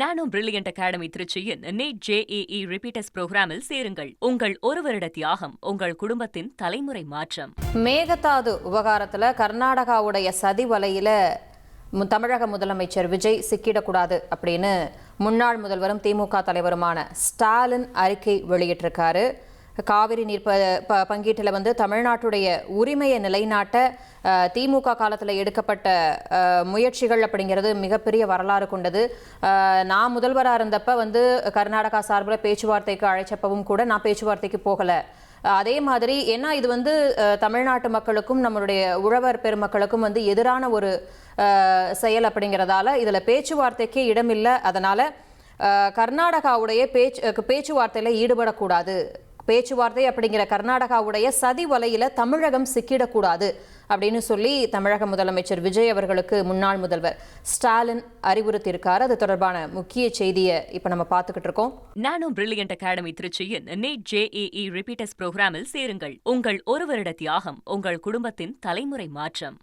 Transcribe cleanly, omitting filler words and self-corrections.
நானோ Brilliant Academy திருச்சியின் NEET JEE repeaters புரோகிராமில் சேருங்கள். உங்கள் ஒரு வருட தியாகம் உங்கள் குடும்பத்தின் தலைமுறை மாற்றம். மேகதாது விவகாரத்துல கர்நாடகாவுடைய சதி வலையில தமிழக முதலமைச்சர் விஜய் சிக்கிடக்கூடாது அப்படின்னு முன்னாள் முதல்வரும் திமுக தலைவருமான ஸ்டாலின் அறிக்கை வெளியிட்டிருக்காரு. காவிரி நீர் பங்கீட்டில் தமிழ்நாட்டுடைய உரிமையை நிலைநாட்ட திமுக காலத்தில் எடுக்கப்பட்ட முயற்சிகள் அப்படிங்கிறது மிகப்பெரிய வரலாறு கொண்டது. நான் முதல்வராக இருந்தப்ப கர்நாடகா சார்பில் பேச்சுவார்த்தைக்கு அழைச்சப்பவும் கூட நான் பேச்சுவார்த்தைக்கு போகலை. அதே மாதிரி ஏன்னா இது தமிழ்நாட்டு மக்களுக்கும் நம்மளுடைய உழவர் பெருமக்களுக்கும் எதிரான ஒரு செயல் அப்படிங்கிறதால இதில் பேச்சுவார்த்தைக்கே இடமில்லை. அதனால் கர்நாடகாவுடைய பேச்சுவார்த்தையில் ஈடுபடக்கூடாது. பேச்சுவார்த்தை அப்படிங்கிற கர்நாடகாவுடைய சதி வலையில தமிழகம் சிக்கிடக்கூடாது அப்படின்னு சொல்லி தமிழக முதலமைச்சர் விஜய் அவர்களுக்கு முன்னாள் முதல்வர் ஸ்டாலின் அறிவுறுத்தியிருக்காரு. அது தொடர்பான முக்கிய செய்தியை இப்ப நம்ம பார்த்துக்கிட்டு இருக்கோம். நானோ பிரில்லியன்ட் அகாடமி திருச்சியின் நீட் JEE ரிப்பீட்டர்ஸ் புரோகிராமில் சேருங்கள். உங்கள் ஒரு வருட தியாகம் உங்கள் குடும்பத்தின் தலைமுறை மாற்றம்.